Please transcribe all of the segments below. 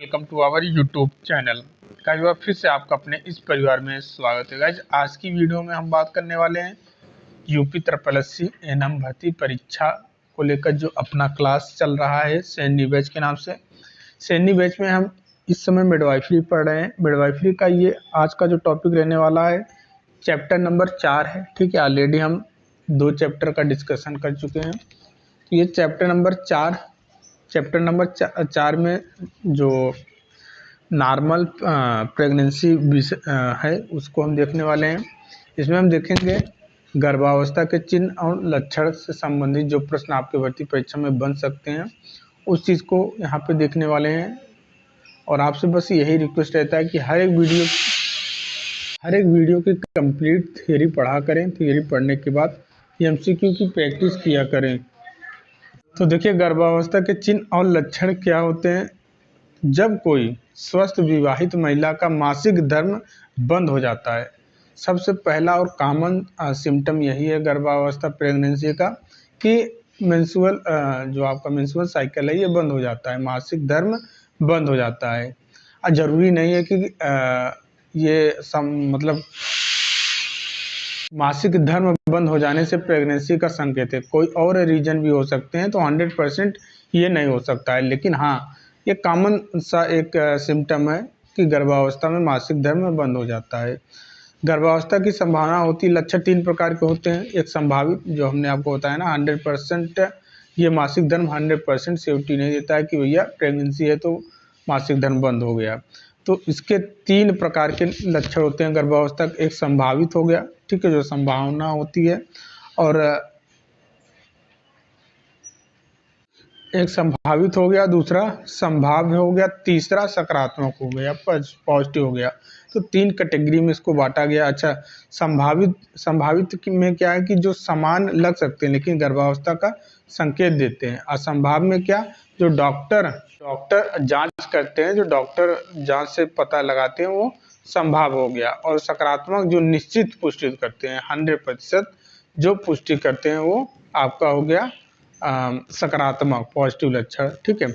Welcome to our YouTube channel. Guys फिर से आपका अपने इस परिवार में स्वागत है। गाइस आज की वीडियो में हम बात करने वाले हैं यूपी SSC एनएम भर्ती परीक्षा को लेकर जो अपना क्लास चल रहा है सैनी बैच के नाम से। सैनी बैच में हम इस समय मिडवाइफरी पढ़ रहे हैं। मिडवाइफरी का ये आज का जो टॉपिक रहने वाला है चैप्टर नंबर 4 है। ठीक है, ऑलरेडी हम 2 चैप्टर का डिस्कशन कर चुके हैं। तो ये चैप्टर नंबर 4 में जो नॉर्मल प्रेगनेंसी है उसको हम देखने वाले हैं। इसमें हम देखेंगे गर्भावस्था के चिन्ह और लक्षण से संबंधित जो प्रश्न आपके भर्ती परीक्षा में बन सकते हैं उस चीज़ को यहाँ पे देखने वाले हैं। और आपसे बस यही रिक्वेस्ट रहता है कि हर एक वीडियो की कंप्लीट थियरी पढ़ा करें। थियरी पढ़ने के बाद एमसीक्यू की प्रैक्टिस किया करें। तो देखिए, गर्भावस्था के चिन्ह और लक्षण क्या होते हैं। जब कोई स्वस्थ विवाहित महिला का मासिक धर्म बंद हो जाता है, सबसे पहला और कॉमन सिम्टम यही है गर्भावस्था प्रेगनेंसी का कि मेंस्ट्रुअल जो आपका मेंस्ट्रुअल साइकिल है ये बंद हो जाता है, मासिक धर्म बंद हो जाता है। ज़रूरी नहीं है कि ये मतलब मासिक धर्म बंद हो जाने से प्रेगनेंसी का संकेत है, कोई और रीजन भी हो सकते हैं। तो 100% ये नहीं हो सकता है, लेकिन हाँ ये कॉमन सा एक सिम्टम है कि गर्भावस्था में मासिक धर्म बंद हो जाता है। गर्भावस्था की संभावना होती है, लक्षण 3 प्रकार के होते हैं। एक संभावित, जो हमने आपको बताया ना 100% ये मासिक धर्म 100% सेफ्टी नहीं देता है कि भैया प्रेगनेंसी है तो मासिक धर्म बंद हो गया। तो इसके 3 प्रकार के लक्षण होते हैं गर्भावस्था। एक संभावित हो गया, ठीक है, जो संभावना होती है, और एक संभावित हो गया, दूसरा संभाव्य हो गया, तीसरा सकारात्मक हो गया, पॉजिटिव हो गया। तो 3 कैटेगरी में इसको बांटा गया। अच्छा, संभावित में क्या है कि जो समान लग सकते हैं लेकिन गर्भावस्था का संकेत देते हैं। असंभाव में क्या, जो डॉक्टर जांच करते हैं, जो डॉक्टर जांच से पता लगाते हैं वो संभाव हो गया। और सकारात्मक जो निश्चित पुष्टि करते हैं, 100% जो पुष्टि करते हैं वो आपका हो गया सकारात्मक पॉजिटिव लक्षण। ठीक है,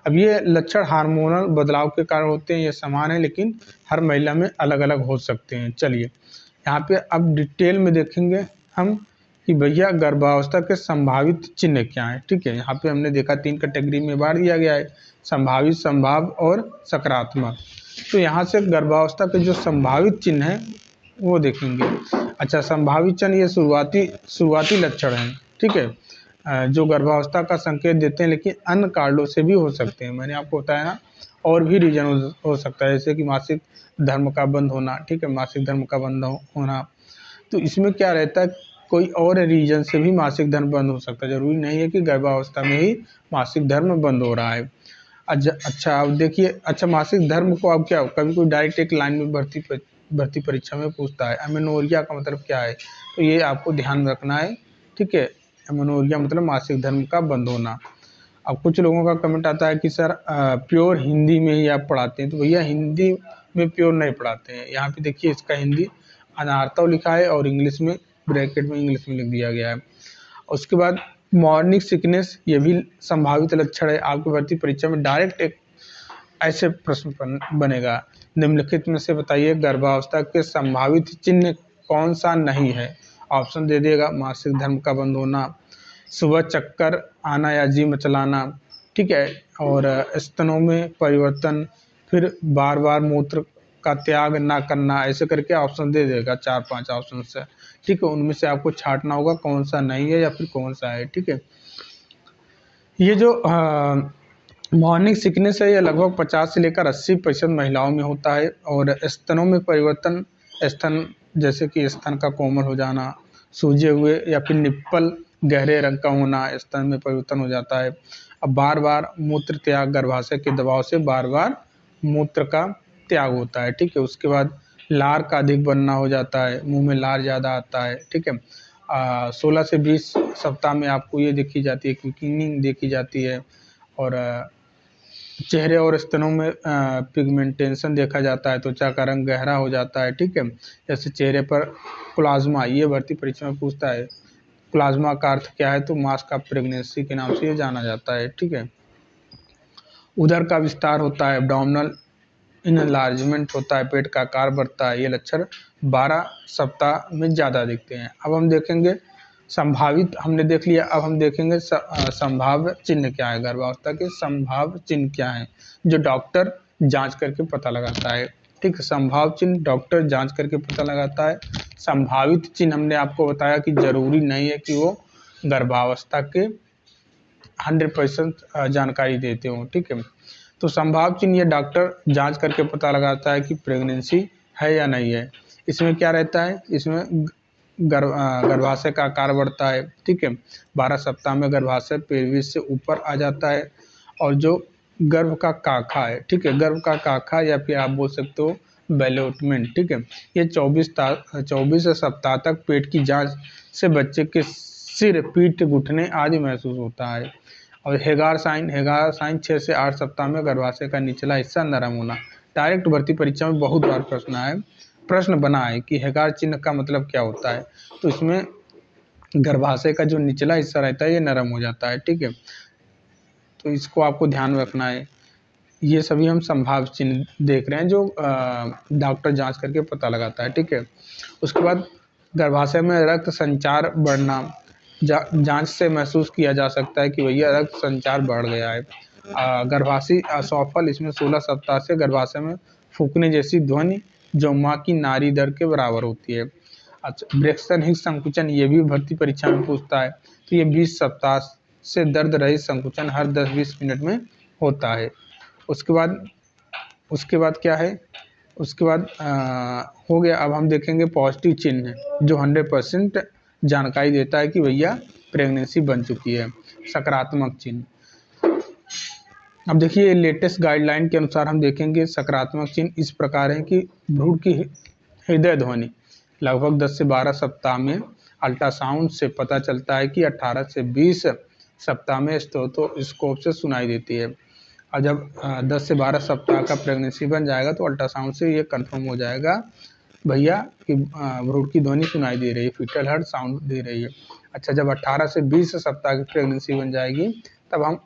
अब ये लक्षण हार्मोनल बदलाव के कारण होते हैं, ये समान है लेकिन हर महिला में अलग अलग हो सकते हैं। चलिए यहाँ पे अब डिटेल में देखेंगे हम कि भैया गर्भावस्था के संभावित चिन्ह क्या हैं। ठीक है, यहाँ पे हमने देखा 3 कैटेगरी में बांट दिया गया है, संभावित, संभाव और सकारात्मक। तो यहाँ से गर्भावस्था के जो संभावित चिन्ह हैं वो देखेंगे। अच्छा, संभावित चिन्ह ये शुरुआती लक्षण हैं, ठीक है, जो गर्भावस्था का संकेत देते हैं, लेकिन अन्य कारणों से भी हो सकते हैं। मैंने आपको बताया ना, और भी रीजन हो सकता है, जैसे कि मासिक धर्म का बंद होना। ठीक है, मासिक धर्म का बंद होना, तो इसमें क्या रहता है, कोई और रीजन से भी मासिक धर्म बंद हो सकता है। जरूरी नहीं है कि गर्भावस्था में ही मासिक धर्म बंद हो रहा है। अच्छा अब देखिए, अच्छा मासिक धर्म को अब क्या, कभी कोई डायरेक्ट एक लाइन में भर्ती परीक्षा में पूछता है अमेनोरिया का मतलब क्या है, तो ये आपको ध्यान रखना है। ठीक है, अमेनोरिया मतलब मासिक धर्म का बंद होना। अब कुछ लोगों का कमेंट आता है कि सर प्योर हिंदी में ही आप पढ़ाते हैं, तो भैया हिंदी में प्योर नहीं पढ़ाते हैं। यहाँ पे देखिए इसका हिंदी अनार्तव लिखा है और इंग्लिश में ब्रैकेट में इंग्लिश में लिख दिया गया है। उसके बाद मॉर्निंग सिकनेस, ये भी संभावित लक्षण है। आपकी भर्ती परीक्षा में डायरेक्ट एक ऐसे प्रश्न बनेगा, निम्नलिखित में से बताइए गर्भावस्था के संभावित चिन्ह कौन सा नहीं है। ऑप्शन दे देगा, मासिक धर्म का बंद होना, सुबह चक्कर आना या जी मचलाना, ठीक है, और स्तनों में परिवर्तन, फिर बार बार मूत्र का त्याग ना करना। ऐसे करके ऑप्शन दे देगा 4-5 ऑप्शन से। ठीक है, उनमें से आपको छांटना होगा कौन सा नहीं है या फिर कौन सा है। ठीक है, ये जो मॉर्निंग सिकनेस है ये लगभग 50 से लेकर 80% महिलाओं में होता है। और स्तनों में परिवर्तन, स्तन जैसे कि स्तन का कोमल हो जाना, सूजे हुए या फिर निप्पल गहरे रंग का होना, स्तन में परिवर्तन हो जाता है। अब बार बार मूत्र त्याग, गर्भाशय के दबाव से बार बार मूत्र का त्याग होता है। ठीक है, उसके बाद लार का अधिक बनना हो जाता है, मुंह में लार ज़्यादा आता है। ठीक है, 16 से 20 सप्ताह में आपको ये देखी जाती है, क्विकनिंग देखी जाती है। और चेहरे और स्तनों में पिगमेंटेशन देखा जाता है, त्वचा का रंग गहरा हो जाता है। ठीक है, जैसे चेहरे पर प्लाज्मा, ये भर्ती परीक्षा में पूछता है, प्लाज्मा का अर्थ क्या है, तो मास का प्रेगनेंसी के नाम से ये जाना जाता है। ठीक है, उदर का विस्तार होता है, एब्डोमिनल इनलार्जमेंट होता है, पेट का आकार बढ़ता है। ये लक्षण 12 सप्ताह में ज़्यादा दिखते हैं। अब हम देखेंगे संभावित, हमने देख लिया, अब हम देखेंगे संभाव्य चिन्ह क्या है, गर्भावस्था के संभाव्य चिन्ह क्या है जो डॉक्टर जांच करके पता लगाता है। ठीक है, संभाव्य चिन्ह डॉक्टर जांच करके पता लगाता है। संभावित चिन्ह हमने आपको बताया कि जरूरी नहीं है कि वो गर्भावस्था के 100% जानकारी देते हो। ठीक है, तो संभाव्य चिन्ह ये डॉक्टर जांच करके पता लगाता है कि प्रेगनेंसी है या नहीं है। इसमें क्या रहता है, इसमें गर्भाशय का आकार बढ़ता है। ठीक है, 12 सप्ताह में गर्भाशय पेल्विस से ऊपर आ जाता है और जो गर्भ का काखा है, ठीक है, गर्भ का काखा या फिर आप बोल सकते हो बेलोटमेंट, ठीक है, ये 24 सप्ताह तक पेट की जांच से बच्चे के सिर, पीठ, घुटने आदि महसूस होता है। और हेगार साइन 6 से 8 सप्ताह में गर्भाशय का निचला हिस्सा नरम होना। डायरेक्ट भर्ती परीक्षा में बहुत बार प्रश्न बना है कि हेगार चिन्ह का मतलब क्या होता है। तो इसमें गर्भाशय का जो निचला हिस्सा रहता है ये नरम हो जाता है। ठीक है, तो इसको आपको ध्यान में रखना है। ये सभी हम संभाव्य चिन्ह देख रहे हैं जो डॉक्टर जांच करके पता लगाता है। ठीक है, उसके बाद गर्भाशय में रक्त संचार बढ़ना, जांच से महसूस किया जा सकता है कि भैया रक्त संचार बढ़ गया है। गर्भाशय असफल, इसमें 16 सप्ताह से गर्भाशय में फूकने जैसी ध्वनि जो माँ की नाड़ी दर के बराबर होती है। अच्छा, ब्रेक्सन हिक्स संकुचन, ये भी भर्ती परीक्षा में पूछता है। तो ये 20 सप्ताह से दर्द रहित संकुचन हर 10-20 मिनट में होता है। उसके बाद क्या है, उसके बाद हो गया। अब हम देखेंगे पॉजिटिव चिन्ह जो 100% जानकारी देता है कि भैया प्रेगनेंसी बन चुकी है। सकारात्मक चिन्ह, अब देखिए लेटेस्ट गाइडलाइन के अनुसार हम देखेंगे सकारात्मक चिन्ह इस प्रकार है कि भ्रूण की हृदय ध्वनि लगभग 10 से 12 सप्ताह में अल्ट्रासाउंड से पता चलता है कि 18 से 20 सप्ताह में स्टेथोस्कोप से सुनाई देती है। और जब 10 से 12 सप्ताह का प्रेगनेंसी बन जाएगा तो अल्ट्रासाउंड से ये कंफर्म हो जाएगा भैया कि भ्रूण की ध्वनि सुनाई दे रही है, फीटल हार्ट साउंड दे रही है। अच्छा, जब 18 से 20 सप्ताह की प्रेगनेंसी बन जाएगी तब हम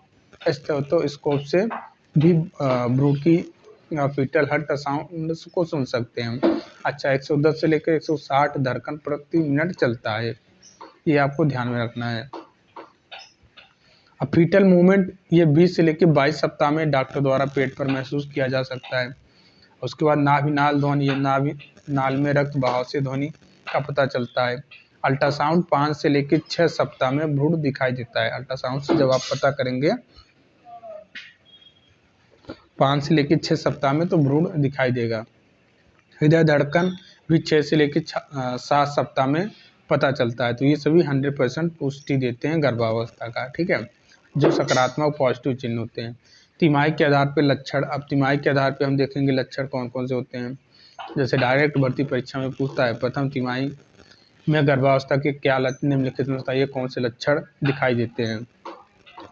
स्टेथोस्कोप से भी भ्रूण की फीटल हार्ट साउंड को सुन सकते हैं। अच्छा, 110 से लेकर 160 धड़कन प्रति मिनट चलता है, ये आपको ध्यान में रखना है। अब फीटल मूवमेंट ये 20 से लेकर 22 सप्ताह में डॉक्टर द्वारा पेट पर महसूस किया जा सकता है। उसके बाद नाभिनाल ध्वनि, ये नाभिनाल में रक्त बहाव से ध्वनि का पता चलता है। अल्ट्रासाउंड 5 से लेकर 6 सप्ताह में भ्रूण दिखाई देता है। अल्ट्रासाउंड से जब आप पता करेंगे 5 से लेकर 6 सप्ताह में तो भ्रूण दिखाई देगा। हृदय धड़कन भी 6 से लेकर 7 सप्ताह में पता चलता है। तो ये सभी 100% पुष्टि देते हैं गर्भावस्था का। ठीक है, जो सकारात्मक पॉजिटिव चिन्ह होते हैं। तिमाही के आधार पर लक्षण, अब तिमाही के आधार पर हम देखेंगे लक्षण कौन कौन से होते हैं। जैसे डायरेक्ट भर्ती परीक्षा में पूछता है प्रथम तिमाही में गर्भावस्था के क्या निम्नलिखित में बताइए कौन से लक्षण दिखाई देते हैं।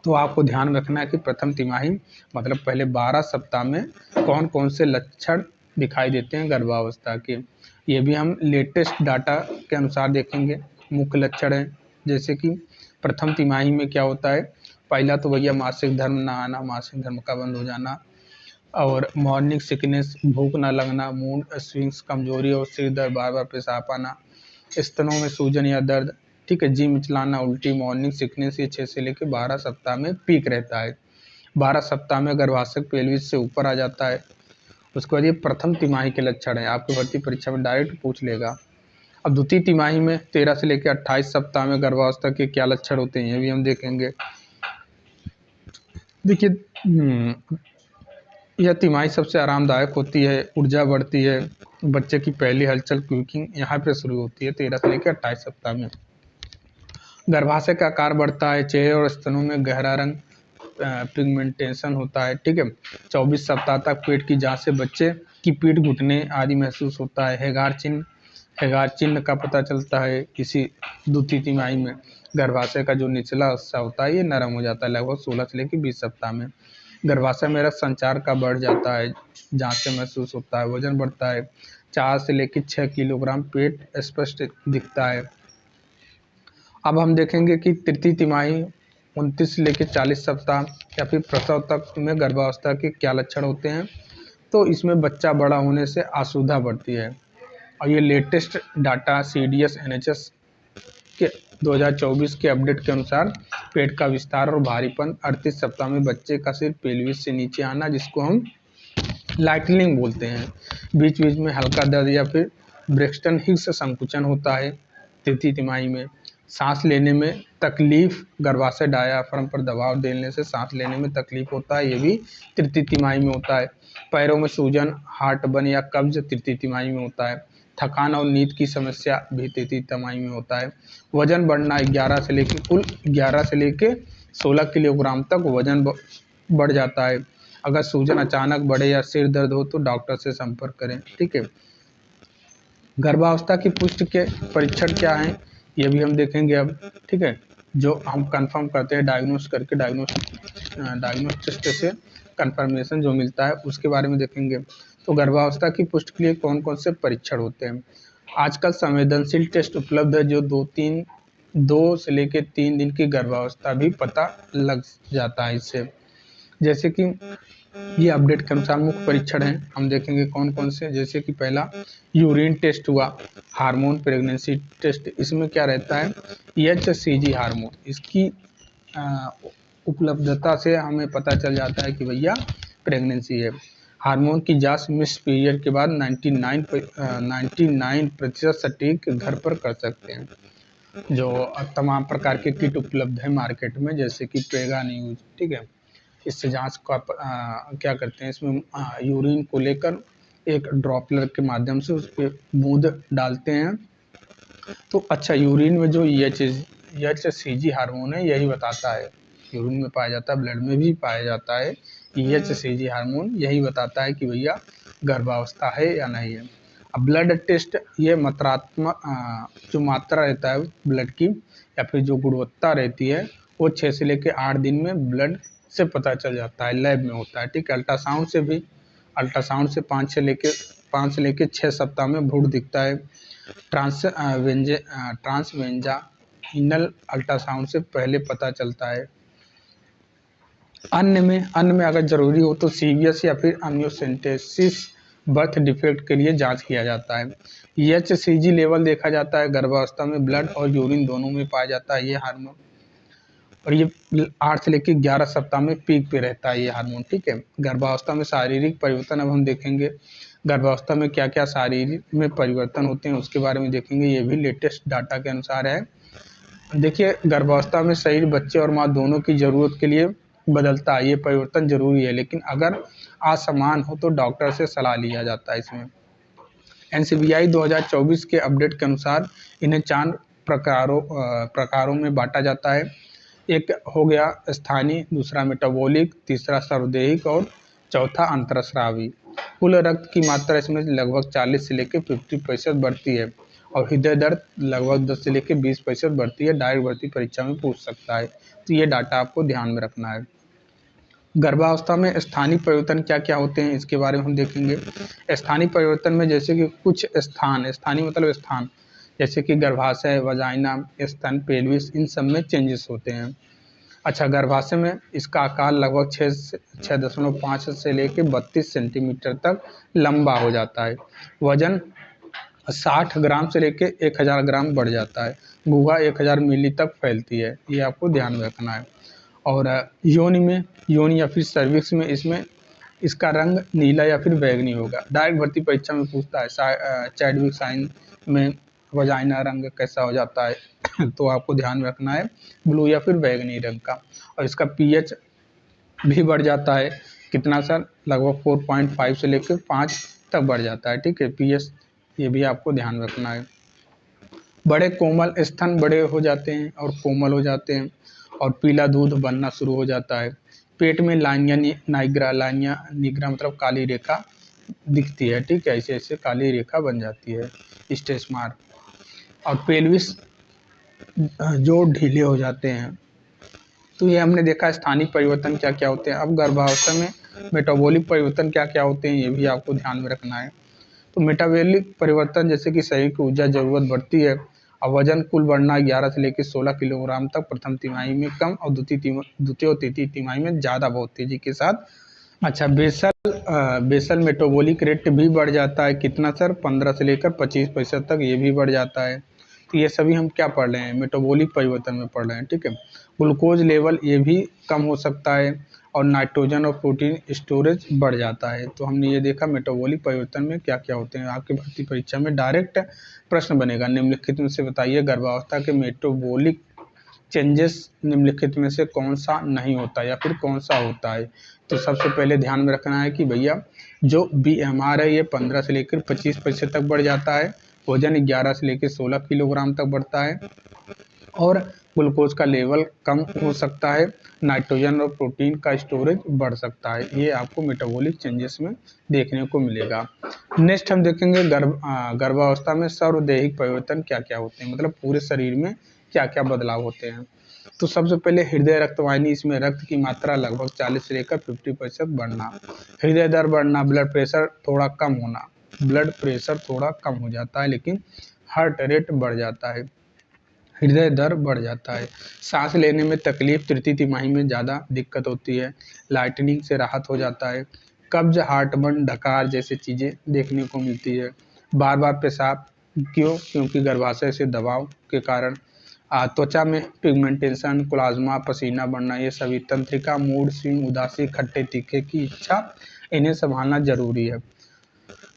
तो आपको ध्यान रखना है कि प्रथम तिमाही मतलब पहले 12 सप्ताह में कौन कौन से लक्षण दिखाई देते हैं गर्भावस्था के। ये भी हम लेटेस्ट डाटा के अनुसार देखेंगे। मुख्य लक्षण हैं जैसे कि प्रथम तिमाही में क्या होता है, पहला तो भैया मासिक धर्म ना आना, मासिक धर्म का बंद हो जाना, और मॉर्निंग सिकनेस, भूख ना लगना, मूड स्विंग्स, कमजोरी और सिर दर्द, बार बार पेशाब आना, स्तनों में सूजन या दर्द, ठीक है, जी मिचलाना, उल्टी, मॉर्निंग सिकनेस, ये 6 से लेकर 12 सप्ताह में पीक रहता है। 12 सप्ताह में गर्भाशय पेल्विस से ऊपर आ जाता है। उसके बाद ये प्रथम तिमाही के लक्षण है, आपकी भर्ती परीक्षा में डायरेक्ट पूछ लेगा। अब द्वितीय तिमाही में 13 से लेकर 28 सप्ताह में गर्भावस्था के क्या लक्षण होते हैं ये भी हम देखेंगे। देखिए यह तिमाही सबसे आरामदायक होती है, ऊर्जा बढ़ती है, बच्चे की पहली हलचल क्विकिंग यहाँ पे शुरू होती है 13 से लेकर 28 सप्ताह में। गर्भाशय का आकार बढ़ता है, चेहरे और स्तनों में गहरा रंग पिगमेंटेशन होता है। ठीक है, 24 सप्ताह तक पेट की जांच से बच्चे की पीठ, घुटने आदि महसूस होता है। हेगार चिन्ह का पता चलता है। इसी द्वितीय तिमाही में गर्भाशय का जो निचला हिस्सा होता है ये नरम हो जाता है लगभग 16 से लेकर 20 सप्ताह में। गर्भाशय में रक्त संचार का बढ़ जाता है, जांच से महसूस होता है। वजन बढ़ता है, 4 से लेकर 6 किलोग्राम, पेट स्पष्ट दिखता है। अब हम देखेंगे कि तृतीय तिमाही 29 से लेकर 40 सप्ताह या फिर प्रसव तक में गर्भावस्था के क्या लक्षण होते हैं। तो इसमें बच्चा बड़ा होने से असुविधा बढ़ती है। और ये लेटेस्ट डाटा CDS NHS के 2024 के अपडेट के अनुसार पेट का विस्तार और भारीपन 38 सप्ताह में बच्चे का सिर पेल्विस से नीचे आना, जिसको हम लाइटनिंग बोलते हैं, बीच बीच में हल्का दर्द या फिर ब्रेक्सटन हिग्स संकुचन होता है तृतीय तिमाही में। सांस लेने में तकलीफ, गर्भाशय डायाफ्राम पर दबाव देने से सांस लेने में तकलीफ होता है, ये भी तृतीय तिमाही में होता है। पैरों में सूजन, हार्ट बर्न या कब्ज तृतीय तिमाही में होता है। थकान और नींद की समस्या भी तृतीय तिमाही में होता है। वजन बढ़ना 11 से लेके 16 किलोग्राम तक वजन बढ़ जाता है। अगर सूजन अचानक बढ़े या सिर दर्द हो तो डॉक्टर से संपर्क करें। ठीक है, गर्भावस्था की पुष्टि के परीक्षण क्या हैं ये भी हम देखेंगे अब। ठीक है, जो हम कंफर्म करते हैं डायग्नोस करके, डायग्नोस्टिस्ट से कंफर्मेशन जो मिलता है उसके बारे में देखेंगे। तो गर्भावस्था की पुष्टि के लिए कौन कौन से परीक्षण होते हैं। आजकल संवेदनशील टेस्ट उपलब्ध है जो 2 से लेकर 3 दिन की गर्भावस्था भी पता लग जाता है इससे। जैसे कि ये अपडेट के अनुसार मुख्य परीक्षण हैं, हम देखेंगे कौन कौन से। जैसे कि पहला यूरिन टेस्ट हुआ, हार्मोन प्रेगनेंसी टेस्ट, इसमें क्या रहता है HCG हार्मोन, इसकी उपलब्धता से हमें पता चल जाता है कि भैया प्रेगनेंसी है। हार्मोन की जांच मिस पीरियड के बाद 99% सटीक घर पर कर सकते हैं। जो तमाम प्रकार के किट उपलब्ध है मार्केट में, जैसे कि पेगा न्यूज। ठीक है, इससे जांच का क्या करते हैं, इसमें यूरिन को लेकर एक ड्रॉपलर के माध्यम से उस पर बूंद डालते हैं। तो अच्छा, यूरिन में जो HCG हार्मोन है यही बताता है, यूरिन में पाया जाता है, ब्लड में भी पाया जाता है। HCG हार्मोन यही बताता है कि भैया गर्भावस्था है या नहीं है। अब ब्लड टेस्ट, ये मात्रात्मक जो मात्रा रहता है ब्लड की या फिर जो गुणवत्ता रहती है वो 6 से लेकर 8 दिन में ब्लड से पता चल जाता है, लैब में होता है। ठीक है, अल्ट्रासाउंड से 5 से लेकर 6 सप्ताह में भ्रूण दिखता है। ट्रांसवेंजाइनल अल्ट्रासाउंड से पहले पता चलता है। अन्य में अगर जरूरी हो तो CVS या फिर अम्नियोसेंटेसिस बर्थ डिफेक्ट के लिए जांच किया जाता है। HCG लेवल देखा जाता है, गर्भावस्था में ब्लड और यूरिन दोनों में पाया जाता है ये हार्मोन, और ये 8 से लेकर 11 सप्ताह में पीक पे रहता है ये हार्मोन। ठीक है, गर्भावस्था में शारीरिक परिवर्तन अब हम देखेंगे, गर्भावस्था में क्या क्या शारीरिक में परिवर्तन होते हैं उसके बारे में देखेंगे, ये भी लेटेस्ट डाटा के अनुसार है। देखिए, गर्भावस्था में शरीर बच्चे और माँ दोनों की ज़रूरत के लिए बदलता है, ये परिवर्तन जरूरी है, लेकिन अगर असमान हो तो डॉक्टर से सलाह लिया जाता है। इसमें NCBI 2024 के अपडेट के अनुसार इन्हें 4 प्रकारों में बांटा जाता है। एक हो गया स्थानीय, दूसरा मेटाबॉलिक, तीसरा सर्वदेहिक और चौथा अंतरस्रावी। कुल रक्त की मात्रा इसमें लगभग 40 से लेकर 50% बढ़ती है और हृदय दर्द लगभग 10 से लेकर 20% बढ़ती है। डायरेक्ट भर्ती परीक्षा में पूछ सकता है, तो ये डाटा आपको ध्यान में रखना है। गर्भावस्था में स्थानीय परिवर्तन क्या क्या होते हैं इसके बारे में हम देखेंगे। स्थानीय परिवर्तन में जैसे कि कुछ स्थान, स्थानीय मतलब स्थान, जैसे कि गर्भाशय, वजाइना, स्तन, पेल्विस, इन सब में चेंजेस होते हैं। अच्छा, गर्भाशय में इसका आकार लगभग 6.5 से लेकर 32 सेंटीमीटर तक लंबा हो जाता है। वजन 60 ग्राम से लेकर 1000 ग्राम बढ़ जाता है। गुहा 1000 मिली तक फैलती है, ये आपको ध्यान में रखना है। और योनि या फिर सर्विक्स में इसका रंग नीला या फिर बैंगनी होगा। डायरेक्ट भर्ती परीक्षा में पूछता है चैडविक साइन में वजाइना रंग कैसा हो जाता है तो आपको ध्यान में रखना है ब्लू या फिर बैंगनी रंग का। और इसका pH भी बढ़ जाता है, कितना सर, लगभग 4.5 से लेकर 5 तक बढ़ जाता है। ठीक है, pH ये भी आपको ध्यान में रखना है। बड़े कोमल स्तन बड़े हो जाते हैं और कोमल हो जाते हैं और पीला दूध बनना शुरू हो जाता है। पेट में लाइनिया निग्रा मतलब काली रेखा दिखती है। ठीक है, ऐसे ऐसे काली रेखा बन जाती है, स्टेच मार्क। और पेल्विस जो ढीले हो जाते हैं। तो ये हमने देखा स्थानीय परिवर्तन क्या क्या होते हैं। अब गर्भावस्था में मेटाबॉलिक परिवर्तन क्या क्या होते हैं ये भी आपको ध्यान में रखना है। तो मेटाबॉलिक परिवर्तन जैसे कि शरीर की ऊर्जा जरूरत बढ़ती है और वजन कुल बढ़ना 11 से लेकर 16 किलोग्राम तक प्रथम तिमाही में कम और द्वितीय और तृतीय तिमाही में ज़्यादा बहुत तेजी के साथ। अच्छा, बेसल मेटाबॉलिक रेट भी बढ़ जाता है, कितना सर? 15 से लेकर 25% तक ये भी बढ़ जाता है। तो ये सभी हम क्या पढ़ रहे हैं? मेटाबॉलिक परिवर्तन में पढ़ रहे हैं, ठीक है। ग्लूकोज लेवल ये भी कम हो सकता है और नाइट्रोजन और प्रोटीन स्टोरेज बढ़ जाता है। तो हमने ये देखा मेटाबॉलिक परिवर्तन में क्या क्या होते हैं। आपकी भर्ती परीक्षा में डायरेक्ट प्रश्न बनेगा, निम्नलिखित में से बताइए गर्भावस्था के मेटाबॉलिक चेंजेस निम्नलिखित में से कौन सा नहीं होता या फिर कौन सा होता है। तो सबसे पहले ध्यान में रखना है कि भैया जो BMR है ये 15 से लेकर 25% तक बढ़ जाता है, वजन 11 से लेकर 16 किलोग्राम तक बढ़ता है और ग्लूकोज का लेवल कम हो सकता है, नाइट्रोजन और प्रोटीन का स्टोरेज बढ़ सकता है। ये आपको मेटाबॉलिक चेंजेस में देखने को मिलेगा। नेक्स्ट हम देखेंगे गर्भावस्था में सर्वदेहिक परिवर्तन क्या क्या होते हैं, मतलब पूरे शरीर में क्या क्या बदलाव होते हैं। तो सबसे पहले हृदय रक्तवाहिनी, इसमें रक्त की मात्रा लगभग 40 से लेकर 50% बढ़ना, हृदय दर बढ़ना, ब्लड प्रेशर थोड़ा कम होना, ब्लड प्रेशर थोड़ा कम हो जाता है लेकिन हार्ट रेट बढ़ जाता है, हृदय दर बढ़ जाता है, सांस लेने में तकलीफ तृतीय तिमाही में ज़्यादा दिक्कत होती है, लाइटनिंग से राहत हो जाता है, कब्ज, हार्टबर्न, डकार जैसी चीज़ें देखने को मिलती है, बार बार पेशाब क्यों? क्योंकि गर्भाशय से दबाव के कारण, त्वचा में पिगमेंटेशन, क्लाज्मा, पसीना बढ़ना, ये सभी, तंत्रिका, मूड स्विंग, उदासी, खट्टे तीखे की इच्छा, इन्हें संभालना जरूरी है।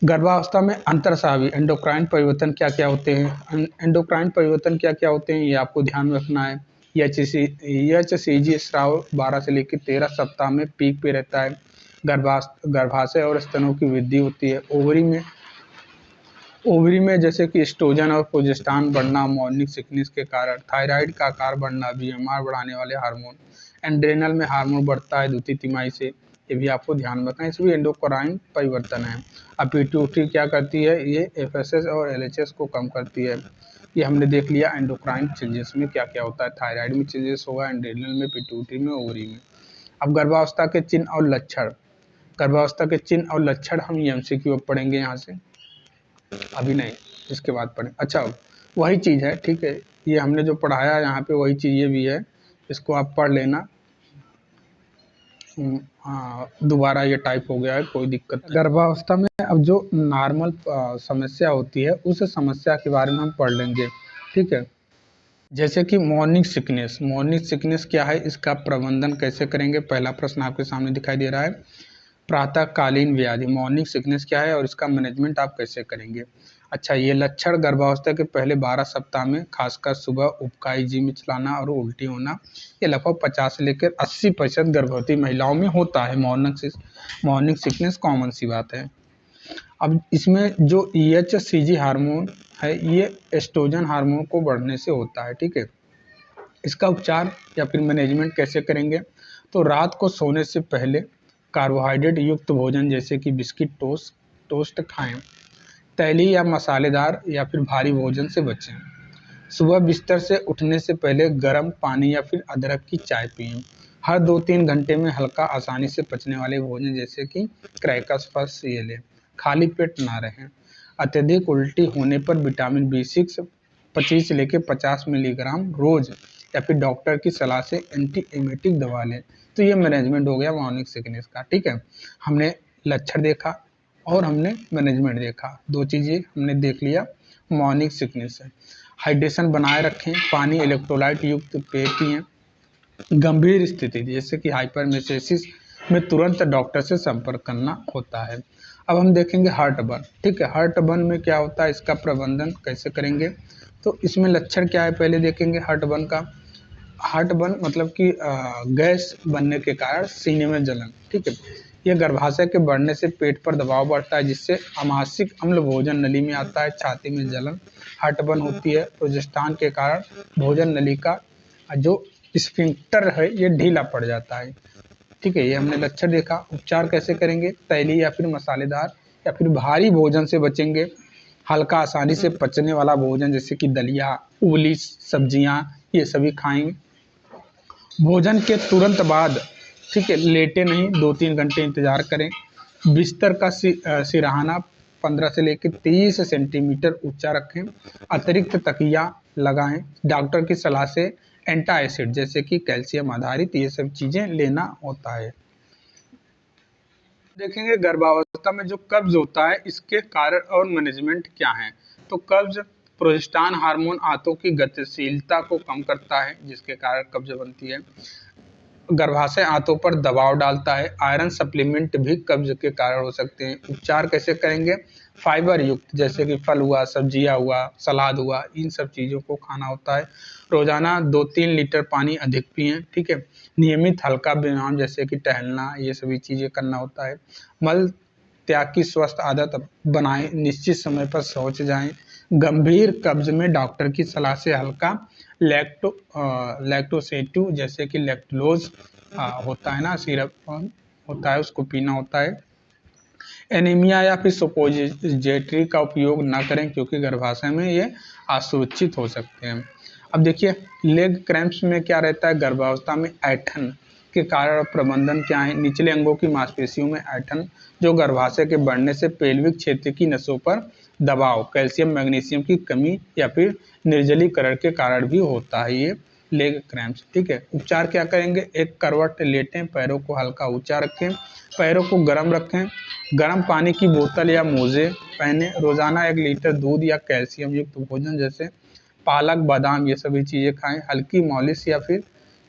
गर्भावस्था में अंतरस्रावी एंडोक्राइन परिवर्तन क्या क्या होते हैं? एंडोक्राइन परिवर्तन क्या क्या होते हैं ये आपको ध्यान में रखना है। HCG स्राव 12 से लेकर 13 सप्ताह में पीक पे रहता है। गर्भाशय और स्तनों की वृद्धि होती है। ओवरी में जैसे कि एस्ट्रोजन और प्रोजेस्टेरॉन बढ़ना मॉर्निंग सिकनेस के कारण, थायराइड का आकार बढ़ना, BMR बढ़ाने वाले हार्मोन, एंड्रेनल में हार्मोन बढ़ता है द्वितीय तिमाही से, ये भी आपको ध्यान में रखना है। इसमें एंडोक्राइन परिवर्तन है। अब पिट्यूटरी क्या करती है? ये FSH और LHS को कम करती है। ये हमने देख लिया एंडोक्राइन चेंजेस में क्या क्या होता है। थायराइड में चेंजेस होगा, एंड्रेनल में, पिट्यूटरी में, ओवरी में। अब गर्भावस्था के चिन्ह और लक्षण, गर्भावस्था के चिन्ह और लक्षण हम MCQ पढ़ेंगे यहाँ से, अभी नहीं, इसके बाद पढ़ें। अच्छा, वही चीज़ है, ठीक है, ये हमने जो पढ़ाया यहाँ पे वही चीज़ ये भी है, इसको आप पढ़ लेना। दोबारा ये टाइप हो गया है, कोई दिक्कत नहीं। गर्भावस्था में अब जो नॉर्मल समस्या होती है उस समस्या के बारे में हम पढ़ लेंगे, ठीक है। जैसे कि मॉर्निंग सिकनेस क्या है, इसका प्रबंधन कैसे करेंगे? पहला प्रश्न आपके सामने दिखाई दे रहा है, प्रातःकालीन व्याधि, मॉर्निंग सिकनेस क्या है और इसका मैनेजमेंट आप कैसे करेंगे? अच्छा, ये लक्षण गर्भावस्था के पहले 12 सप्ताह में खासकर सुबह उबकाई, जी में चलाना और उल्टी होना, ये लगभग 50 से लेकर 80% गर्भवती महिलाओं में होता है। मॉर्निंग सिकनेस कॉमन सी बात है। अब इसमें जो HCG हार्मोन है ये एस्ट्रोजन हार्मोन को बढ़ने से होता है, ठीक है। इसका उपचार या फिर मैनेजमेंट कैसे करेंगे? तो रात को सोने से पहले कार्बोहाइड्रेट युक्त भोजन जैसे कि बिस्किट, टोस्ट खाएं। तैली या मसालेदार या फिर भारी भोजन से बचें। सुबह बिस्तर से उठने से पहले गर्म पानी या फिर अदरक की चाय पिएं। हर 2-3 घंटे में हल्का, आसानी से पचने वाले भोजन जैसे कि क्रैकर्स, फल ये लें। खाली पेट ना रहें। अत्यधिक उल्टी होने पर विटामिन B6 25 से लेकर 50 मिलीग्राम रोज या फिर डॉक्टर की सलाह से एंटी एमेटिक दवा लें। तो ये मैनेजमेंट हो गया मॉर्निंग सिकनेस का, ठीक है। हमने लक्षण देखा और हमने मैनेजमेंट देखा, दो चीज़ें हमने देख लिया। मॉर्निंग सिकनेस है, हाइड्रेशन बनाए रखें, पानी, इलेक्ट्रोलाइट युक्त पेय पिएं। गंभीर स्थिति जैसे कि हाइपरमेसेसिस में तुरंत डॉक्टर से संपर्क करना होता है। अब हम देखेंगे हार्ट बर्न, ठीक है। हार्ट बर्न में क्या होता है, इसका प्रबंधन कैसे करेंगे? तो इसमें लक्षण क्या है पहले देखेंगे हार्ट बर्न का। हार्ट बर्न मतलब कि गैस बनने के कारण सीने में जलन, ठीक है। यह गर्भाशय के बढ़ने से पेट पर दबाव बढ़ता है जिससे अमाशिक अम्ल भोजन नली में आता है, छाती में जलन, हार्ट बर्न होती है। प्रोजेस्टेरॉन के कारण भोजन नली का जो स्फिंक्टर है ये ढीला पड़ जाता है, ठीक है। ये हमने लक्षण देखा। उपचार कैसे करेंगे? तैली या फिर मसालेदार या फिर भारी भोजन से बचेंगे। हल्का, आसानी से पचने वाला भोजन जैसे कि दलिया, उबली सब्जियां, ये सभी खाएंगे। भोजन के तुरंत बाद, ठीक है, लेटे नहीं, 2-3 घंटे इंतजार करें। बिस्तर का सिरहाना 15 से लेकर 30 सेंटीमीटर ऊंचा रखें, अतिरिक्त तकिया लगाएं, डॉक्टर की सलाह से एंटासिड जैसे कि कैल्शियम आधारित ये सब चीजें लेना होता है। देखेंगे गर्भावस्था में जो कब्ज होता है इसके कारण और मैनेजमेंट क्या है। तो कब्ज प्रोजेस्टेरॉन हार्मोन आंतों की गतिशीलता को कम करता है जिसके कारण कब्ज बनती है। गर्भाशय आंतों पर दबाव डालता है। आयरन सप्लीमेंट भी कब्ज के कारण हो सकते हैं। उपचार कैसे करेंगे? फाइबर युक्त जैसे कि फल हुआ, सब्जियां हुआ, सलाद हुआ, इन सब चीज़ों को खाना होता है। रोजाना 2-3 लीटर पानी अधिक पिएं, ठीक है। नियमित हल्का व्यायाम जैसे कि टहलना, ये सभी चीज़ें करना होता है। मल त्याग की स्वस्थ आदत बनाएं, निश्चित समय पर शौच जाएं। गंभीर कब्ज में डॉक्टर की सलाह से हल्का लैक्टोसेटिव जैसे कि लैक्टोलोज होता है ना, सिरप होता है, उसको पीना होता है। एनीमिया या फिर सुपोजिटरी का उपयोग ना करें क्योंकि गर्भाशय में ये असुरक्षित हो सकते हैं। अब देखिए लेग क्रैम्प्स में क्या रहता है, गर्भावस्था में ऐंठन के कारण और प्रबंधन क्या है। निचले अंगों की मांसपेशियों में ऐंठन जो गर्भाशय के बढ़ने से पेल्विक क्षेत्र की नसों पर दबाव, कैल्शियम मैग्नीशियम की कमी या फिर निर्जलीकरण के कारण भी होता है ये लेग क्रैम्प्स, ठीक है। उपचार क्या करेंगे? एक करवट लेटें, पैरों को हल्का ऊंचा रखें, पैरों को गर्म रखें, गर्म पानी की बोतल या मोजे पहने, रोजाना 1 लीटर दूध या कैल्शियम युक्त भोजन जैसे पालक, बादाम ये सभी चीज़ें खाएं। हल्की मालिश या फिर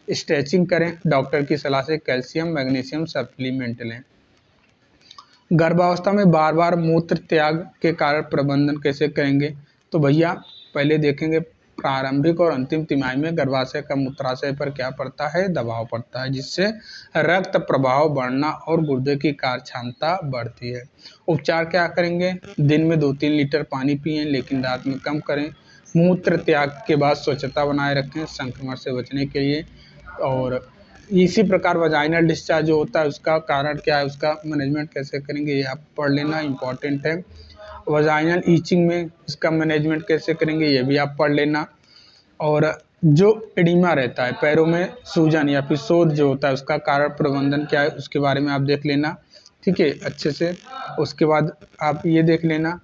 स्ट्रेचिंग करें। डॉक्टर की सलाह से कैल्शियम मैग्नीशियम सप्लीमेंट लें। गर्भावस्था में बार बार मूत्र त्याग के कारण प्रबंधन कैसे करेंगे? तो भैया पहले देखेंगे प्रारंभिक और अंतिम तिमाही में गर्भाशय का मूत्राशय पर क्या पड़ता है? दबाव पड़ता है जिससे रक्त प्रवाह बढ़ना और गुर्दे की कार्य क्षमता बढ़ती है। उपचार क्या करेंगे? दिन में 2-3 लीटर पानी पिएं लेकिन रात में कम करें। मूत्र त्याग के बाद स्वच्छता बनाए रखें संक्रमण से बचने के लिए। और इसी प्रकार वजाइनल डिस्चार्ज जो होता है उसका कारण क्या है, उसका मैनेजमेंट कैसे करेंगे ये आप पढ़ लेना, इम्पॉर्टेंट है। वजाइनल ईचिंग में इसका मैनेजमेंट कैसे करेंगे ये भी आप पढ़ लेना। और जो एडिमा रहता है पैरों में सूजन या फिर शोथ जो होता है उसका कारण प्रबंधन क्या है उसके बारे में आप देख लेना, ठीक है, अच्छे से। उसके बाद आप ये देख लेना,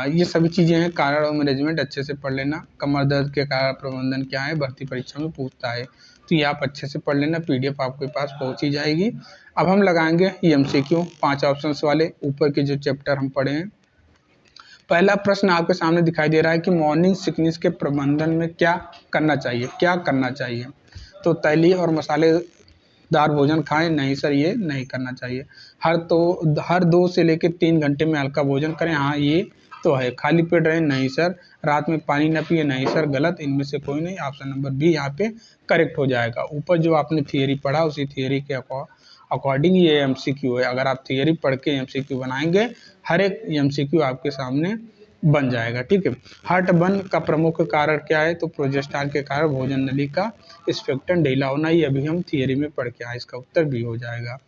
ये सभी चीज़ें हैं, कारण और मैनेजमेंट अच्छे से पढ़ लेना। कमर दर्द के कारण प्रबंधन क्या है, भर्ती परीक्षा में पूछता है, तो ये आप अच्छे से पढ़ लेना। PDF आपके पास पहुंच ही जाएगी। अब हम लगाएंगे MCQ 5 ऑप्शंस वाले ऊपर के जो चैप्टर हम पढ़े हैं। पहला प्रश्न आपके सामने दिखाई दे रहा है कि मॉर्निंग सिकनेस के प्रबंधन में क्या करना चाहिए, क्या करना चाहिए? तो तैलीय और मसालेदार भोजन खाएं? नहीं सर, ये नहीं करना चाहिए। हर 2 से लेकर 3 घंटे में हल्का भोजन करें? हाँ ये तो है। खाली पेट रहें? नहीं सर। रात में पानी न पिए? नहीं सर, गलत, इनमें से कोई नहीं। ऑप्शन नंबर बी यहाँ पे करेक्ट हो जाएगा। ऊपर जो आपने थियरी पढ़ा उसी थियरी के अकॉर्डिंग ये MCQ है। अगर आप थियरी पढ़ के MCQ बनाएंगे हर एक MCQ आपके सामने बन जाएगा, ठीक है। हार्ट बर्न का प्रमुख कारण क्या है? तो प्रोजेस्टेरॉन के कारण भोजन नली का स्फिंक्टर ढीला होना, ये अभी हम थियरी में पढ़ के आए, इसका उत्तर भी हो जाएगा।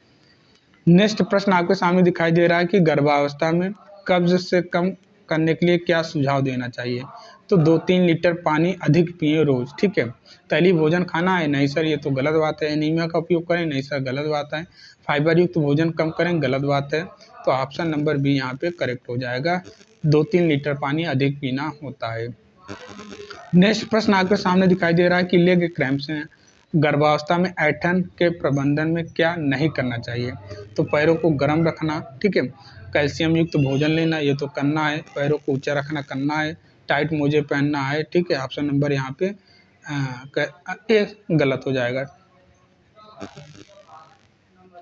नेक्स्ट प्रश्न आपके सामने दिखाई दे रहा है कि गर्भावस्था में कब्ज से कम करने के लिए क्या सुझाव देना चाहिए? तो 2-3 लीटर पानी अधिक पिए रोज, ठीक है। तैलीय भोजन खाना है? नहीं सर, ये तो गलत बात है। एनीमिया का उपयोग करें? नहीं सर, गलत बात है। फाइबर युक्त भोजन कम करें? गलत बात है। तो ऑप्शन नंबर बी यहाँ पे करेक्ट हो जाएगा। 2-3 लीटर पानी अधिक पीना होता है। नेक्स्ट प्रश्न आपके सामने दिखाई दे रहा है कि लेग क्रैम्प्स हैं, गर्भावस्था में ऐंठन के प्रबंधन में क्या नहीं करना चाहिए? तो पैरों को गर्म रखना, ठीक है। कैल्शियम युक्त भोजन लेना, ये तो करना है। पैरों को ऊंचा रखना करना है। टाइट मोजे पहनना है, ठीक है। ऑप्शन नंबर यहाँ पे ए गलत हो जाएगा।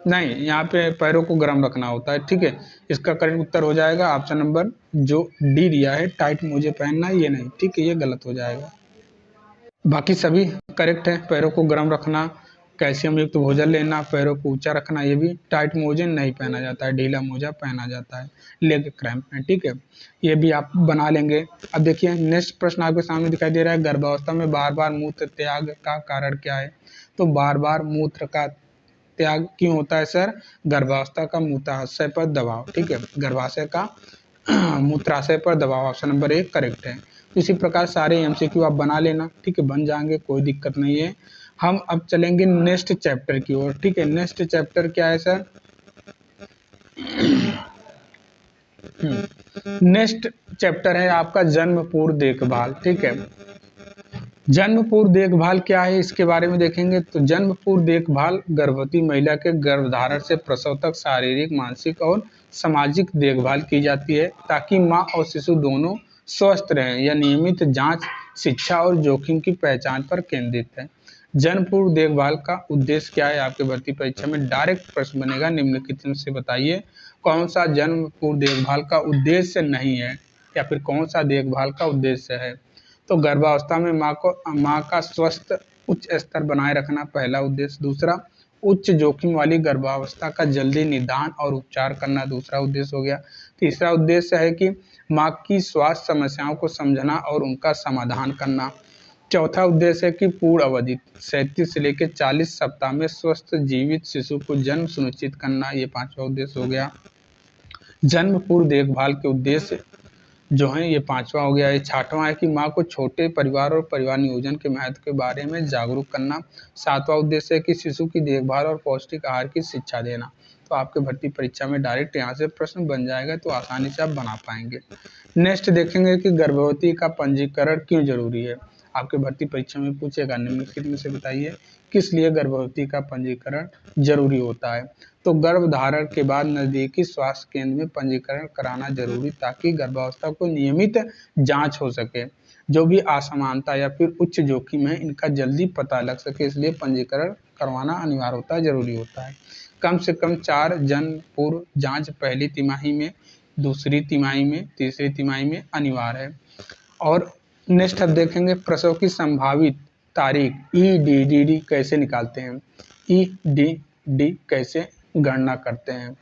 नहीं, यहाँ पे पैरों को गर्म रखना होता है, ठीक है। इसका करेक्ट उत्तर हो जाएगा ऑप्शन नंबर जो डी दिया है, टाइट मोजे पहनना, ये नहीं, ठीक है, ये गलत हो जाएगा। बाकी सभी करेक्ट है। पैरों को गर्म रखना, कैल्शियम युक्त भोजन लेना, पैरों को ऊंचा रखना, ये भी। टाइट मोजे नहीं पहना जाता है, ढीला मोजा पहना जाता है लेग क्रैम्प में, ठीक है। ये भी आप बना लेंगे। अब देखिए नेक्स्ट प्रश्न आपके सामने दिखाई दे रहा है, गर्भावस्था में बार बार मूत्र त्याग का कारण क्या है? तो बार बार मूत्र का त्याग क्यों होता है सर? गर्भावस्था का मूत्राशय पर दबाव, ठीक है। गर्भाशय का मूत्राशय पर दबाव, ऑप्शन नंबर 1 करेक्ट है। इसी प्रकार सारे MCQ आप बना लेना, ठीक है, बन जाएंगे, कोई दिक्कत नहीं है। हम अब चलेंगे नेक्स्ट चैप्टर की ओर, ठीक है। नेक्स्ट चैप्टर क्या है सर? नेक्स्ट चैप्टर है आपका जन्म पूर्व देखभाल। ठीक है, जन्म पूर्व देखभाल क्या है इसके बारे में देखेंगे। तो जन्म पूर्व देखभाल गर्भवती महिला के गर्भधारण से प्रसव तक शारीरिक, मानसिक और सामाजिक देखभाल की जाती है ताकि मां और शिशु दोनों स्वस्थ रहें। यह नियमित जांच, शिक्षा और जोखिम की पहचान पर केंद्रित है। जन्म पूर्व देखभाल का उद्देश्य क्या है? आपके भर्ती परीक्षा में डायरेक्ट प्रश्न बनेगा, निम्नलिखित में से बताइए कौन सा जन्म पूर्व देखभाल का उद्देश्य नहीं है या फिर कौन सा देखभाल का उद्देश्य है। तो गर्भावस्था में माँ का स्वस्थ उच्च स्तर बनाए रखना पहला उद्देश्य। दूसरा, उच्च जोखिम वाली गर्भावस्था का जल्दी निदान और उपचार करना दूसरा उद्देश्य हो गया। तीसरा उद्देश्य है कि माँ की स्वास्थ्य समस्याओं को समझना और उनका समाधान करना। चौथा उद्देश्य है कि पूर्ण अवधि 37 से लेकर 40 सप्ताह में स्वस्थ जीवित शिशु को जन्म सुनिश्चित करना, ये पांचवा उद्देश्य हो गया। जन्म पूर्व देखभाल के उद्देश्य जो है ये पांचवा हो गया। ये छठवां है कि माँ को छोटे परिवार और परिवार नियोजन के महत्व के बारे में जागरूक करना। सातवां उद्देश्य है कि शिशु की देखभाल और पौष्टिक आहार की शिक्षा देना। तो आपके भर्ती परीक्षा में डायरेक्ट यहाँ से प्रश्न बन जाएगा, तो आसानी से आप बना पाएंगे। नेक्स्ट देखेंगे कि गर्भवती का पंजीकरण क्यों जरूरी है। आपके भर्ती परीक्षा में पूछेगा, निम्नलिखित में से बताइए किस लिए गर्भवती का पंजीकरण जरूरी होता है। तो गर्भधारण के बाद नजदीकी स्वास्थ्य केंद्र में पंजीकरण कराना जरूरी ताकि गर्भावस्था को नियमित जांच हो सके। जो भी असमानता या फिर उच्च जोखिम है इनका जल्दी पता लग सके, इसलिए पंजीकरण करवाना अनिवार्य होता है, जरूरी होता है। कम से कम 4 जन्म पूर्व जांच पहली तिमाही में, दूसरी तिमाही में, तीसरी तिमाही में अनिवार्य है। और नेक्स्ट अब देखेंगे प्रसव की संभावित तारीख EDD कैसे निकालते हैं। EDD कैसे गणना करते हैं।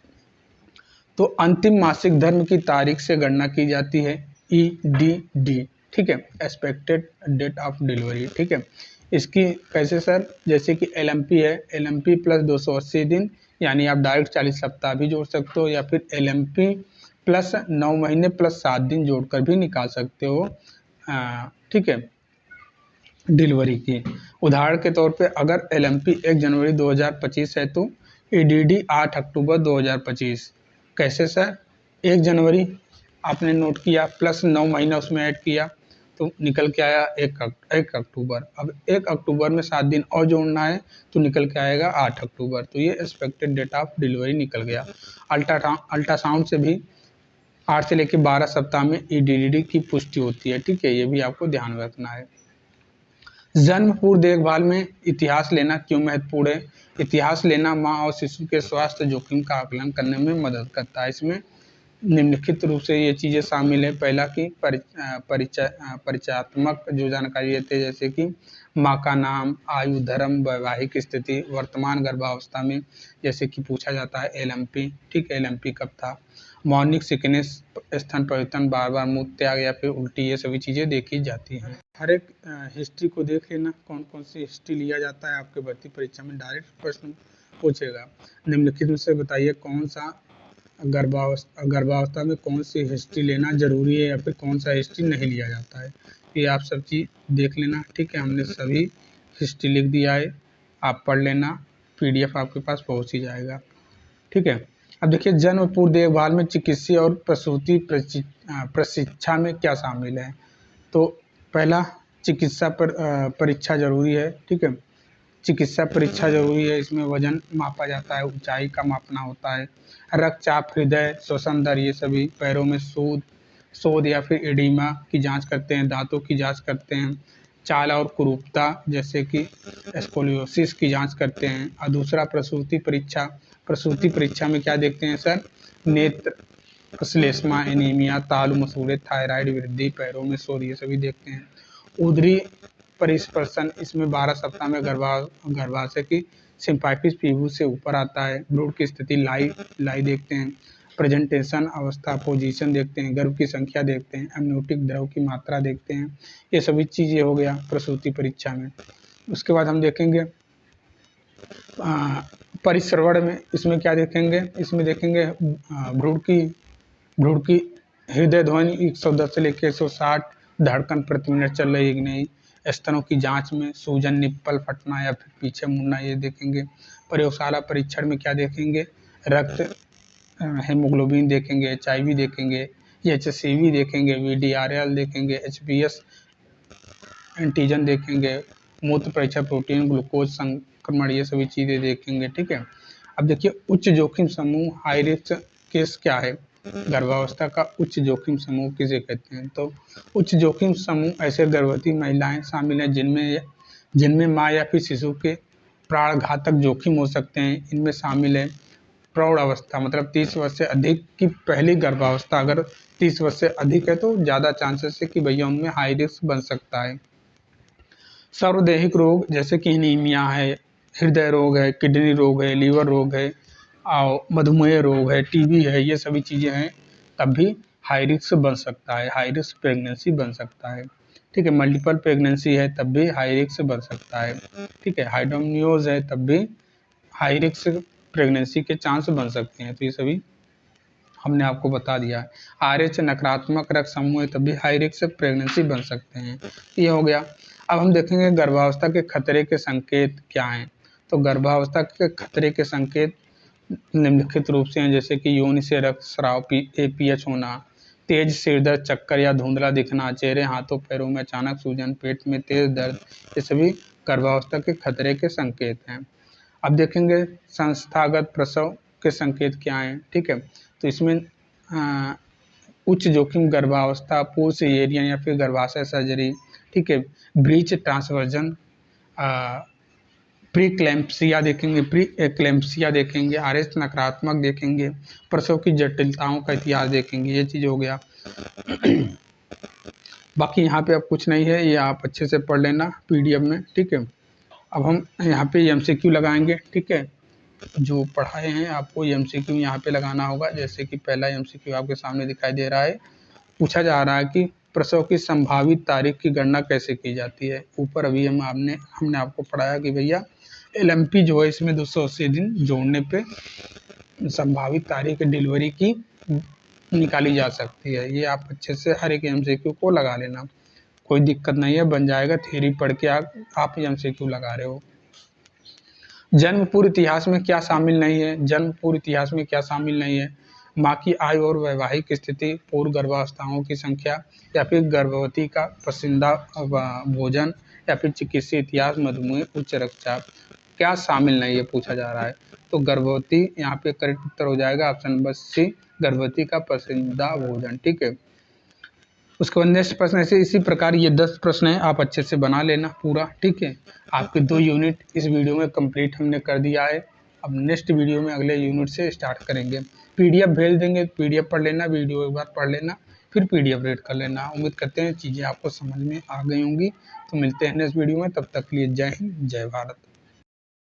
तो अंतिम मासिक धर्म की तारीख से गणना की जाती है EDD। ठीक है, एक्सपेक्टेड डेट ऑफ डिलीवरी। ठीक है, इसकी कैसे सर, जैसे कि LMP है, LMP प्लस 280 दिन, यानी आप डायरेक्ट 40 सप्ताह भी जोड़ सकते हो, या फिर LMP प्लस 9 महीने प्लस 7 दिन जोड़कर भी निकाल सकते हो। ठीक है, डिलीवरी की। उदाहरण के तौर पे अगर LMP 1 जनवरी 2025 है तो EDD 8 अक्टूबर 2025। कैसे सर, 1 जनवरी आपने नोट किया प्लस 9 महीना उसमें ऐड किया तो निकल के आया 1 अक्टूबर। अब 1 अक्टूबर में 7 दिन और जोड़ना है तो निकल के आएगा 8 अक्टूबर। तो ये एक्सपेक्टेड डेट ऑफ डिलीवरी निकल गया। अल्ट्रासाउंड से भी 8 से लेकर 12 सप्ताह में EDD की पुष्टि होती है। ठीक है, ये भी आपको ध्यान रखना है। जन्म पूर्व देखभाल में इतिहास लेना क्यों महत्वपूर्ण है। इतिहास लेना माँ और शिशु के स्वास्थ्य जोखिम का आकलन करने में मदद करता है। इसमें निम्नलिखित रूप से ये चीज़ें शामिल है। पहला कि परिचयात्मक जो जानकारी रहती है, जैसे कि माँ का नाम, आयु, धर्म, वैवाहिक स्थिति, वर्तमान गर्भावस्था में जैसे कि पूछा जाता है LMP। ठीक है, LMP कब था। मॉर्निंग सिकनेस, स्तन परिवर्तन, बार बार मूत्र त्याग या फिर उल्टी, ये सभी चीज़ें देखी जाती हैं। हर एक हिस्ट्री को देख लेना, कौन कौन सी हिस्ट्री लिया जाता है। आपके भर्ती परीक्षा में डायरेक्ट प्रश्न पूछेगा। निम्नलिखित में से बताइए कौन सा गर्भावस्था में कौन सी हिस्ट्री लेना जरूरी है या फिर कौन सा हिस्ट्री नहीं लिया जाता है। ये आप सब चीज़ देख लेना। ठीक है, हमने सभी हिस्ट्री लिख दिया है, आप पढ़ लेना, PDF आपके पास पहुंच ही जाएगा। ठीक है, अब देखिए जन्म पूर्व देखभाल में चिकित्सीय और प्रसूति प्रशिक्षा में क्या शामिल है। तो पहला, चिकित्सा परीक्षा जरूरी है। ठीक है, चिकित्सा परीक्षा जरूरी है। इसमें वजन मापा जाता है, ऊंचाई का मापना होता है, रक्तचाप, हृदय, श्वसन दर, ये सभी, पैरों में शोध या फिर एडिमा की जांच करते हैं, दांतों की जांच करते हैं, चाल और कुरूपता जैसे कि स्कोलियोसिस की जांच करते हैं। और दूसरा प्रसूति परीक्षा। प्रसूति परीक्षा में क्या देखते हैं सर, नेत्र, श्लेष्मा, एनीमिया, तालु, मसूड़े, थायराइड वृद्धि, पैरों में शोध, ये सभी देखते हैं। उदरी परिस्पर्शन, इसमें 12 सप्ताह में गर्भाशय की सिम्फाइटिस पीबू से ऊपर आता है। भ्रूण की स्थिति लाई देखते हैं। प्रेजेंटेशन अवस्था, पोजीशन देखते हैं। गर्भ की संख्या देखते हैं। एमनियोटिक द्रव की मात्रा देखते हैं। ये सभी चीज़ें हो गया प्रसूति परीक्षा में। उसके बाद हम देखेंगे परिश्रवण में, इसमें क्या देखेंगे, इसमें देखेंगे भ्रूण की हृदय ध्वनि 110 से लेकर 160 धड़कन प्रति मिनट चल रही है कि नहीं। स्तनों की जांच में सूजन, निप्पल फटना या फिर पीछे मुड़ना, ये देखेंगे। प्रयोगशाला परीक्षण में क्या देखेंगे, रक्त हेमोग्लोबिन देखेंगे, HIV देखेंगे, HCV देखेंगे, VDRL देखेंगे, HbS एंटीजन देखेंगे, मूत्र परीक्षा प्रोटीन, ग्लूकोज संक्रमण, ये सभी चीज़ें देखेंगे। ठीक है। अब देखिए उच्च जोखिम समूह हाई रिस्क केस क्या है, गर्भावस्था का उच्च जोखिम समूह किसे कहते हैं। तो उच्च जोखिम समूह ऐसे गर्भवती महिलाएं शामिल हैं जिनमें माँ या फिर शिशु के प्राण घातक जोखिम हो सकते हैं। इनमें शामिल है प्रौढ़ अवस्था, मतलब 30 वर्ष से अधिक की पहली गर्भावस्था। अगर 30 वर्ष से अधिक है तो ज़्यादा चांसेस है कि भैया उनमें हाई रिस्क बन सकता है। सर्वदेहिक रोग जैसे कि एनीमिया है, हृदय रोग है, किडनी रोग है, लीवर रोग है, और मधुमेह रोग है, TB है, ये सभी चीज़ें हैं, तब भी हाई रिस्क बन सकता है, हाई रिस्क प्रेगनेंसी बन सकता है। ठीक है। मल्टीपल प्रेगनेंसी है तब भी हाई रिस्क बन सकता है। ठीक है। हाइड्रोमियोज है तब भी हाई रिस्क प्रेगनेंसी के चांस बन सकते हैं। तो ये सभी हमने आपको बता दिया है। RH नकारात्मक रक्त समूह है तब भी हाई रिस्क प्रेगनेंसी बन सकते हैं। ये हो गया। अब हम देखेंगे गर्भावस्था के खतरे के संकेत क्या हैं। तो गर्भावस्था के खतरे के संकेत निम्नलिखित रूप से हैं, जैसे कि योनि से रक्तस्राव, APH होना, तेज सिरदर्द, चक्कर या धुंधला दिखना, चेहरे हाथों पैरों में अचानक सूजन, पेट में तेज दर्द, ये सभी गर्भावस्था के खतरे के संकेत हैं। अब देखेंगे संस्थागत प्रसव के संकेत क्या हैं। ठीक है। तो इसमें उच्च जोखिम गर्भावस्था, पूर्व सीजेरियन या फिर गर्भाशय सर्जरी। ठीक है। ब्रीच ट्रांसवर्जन, प्रीक्लैम्पसिया देखेंगे, प्री एक्लैम्पसिया देखेंगे, RH नकारात्मक देखेंगे, प्रसव की जटिलताओं का इतिहास देखेंगे। ये चीज़ हो गया। बाकी यहाँ पे अब कुछ नहीं है, ये आप अच्छे से पढ़ लेना PDF में। ठीक है। अब हम यहाँ पे MCQ लगाएंगे। ठीक है। जो पढ़ाए हैं आपको MCQ यहाँ पे लगाना होगा। जैसे कि पहला MCQ आपके सामने दिखाई दे रहा है। पूछा जा रहा है कि प्रसव की संभावित तारीख की गणना कैसे की जाती है। ऊपर अभी हमने आपको पढ़ाया कि भैया LMP जो है इसमें 280 दिन जोड़ने पे संभावित तारीख डिलीवरी की निकाली जा सकती है। ये आप अच्छे से हर एक MCQ को लगा लेना, कोई दिक्कत नहीं है, बन जाएगा। थ्योरी पढ़ के आप MCQ लगा रहे हो। जन्म पूर्व इतिहास में क्या शामिल नहीं है। जन्म पूर्व इतिहास में क्या शामिल नहीं है, माँ की आयु और वैवाहिक स्थिति, पूर्व गर्भावस्थाओं की संख्या, या फिर गर्भवती का पसंदीदा भोजन, या फिर चिकित्सीय इतिहास, मधुमेह, उच्च रक्तचाप। क्या शामिल नहीं है पूछा जा रहा है। तो गर्भवती यहाँ पे करेक्ट उत्तर हो जाएगा ऑप्शन नंबर C, गर्भवती का पसंदीदा भोजन। ठीक है। उसके बाद नेक्स्ट प्रश्न ऐसे इसी प्रकार ये 10 प्रश्न हैं, आप अच्छे से बना लेना पूरा। ठीक है। आपके 2 यूनिट इस वीडियो में कंप्लीट हमने कर दिया है। अब नेक्स्ट वीडियो में अगले यूनिट से स्टार्ट करेंगे। PDF भेज देंगे, PDF पढ़ लेना, वीडियो एक बार पढ़ लेना, फिर PDF रीड कर लेना। उम्मीद करते हैं चीज़ें आपको समझ में आ गई होंगी। तो मिलते हैं नेक्स्ट वीडियो में, तब तक के लिए जय हिंद, जय भारत।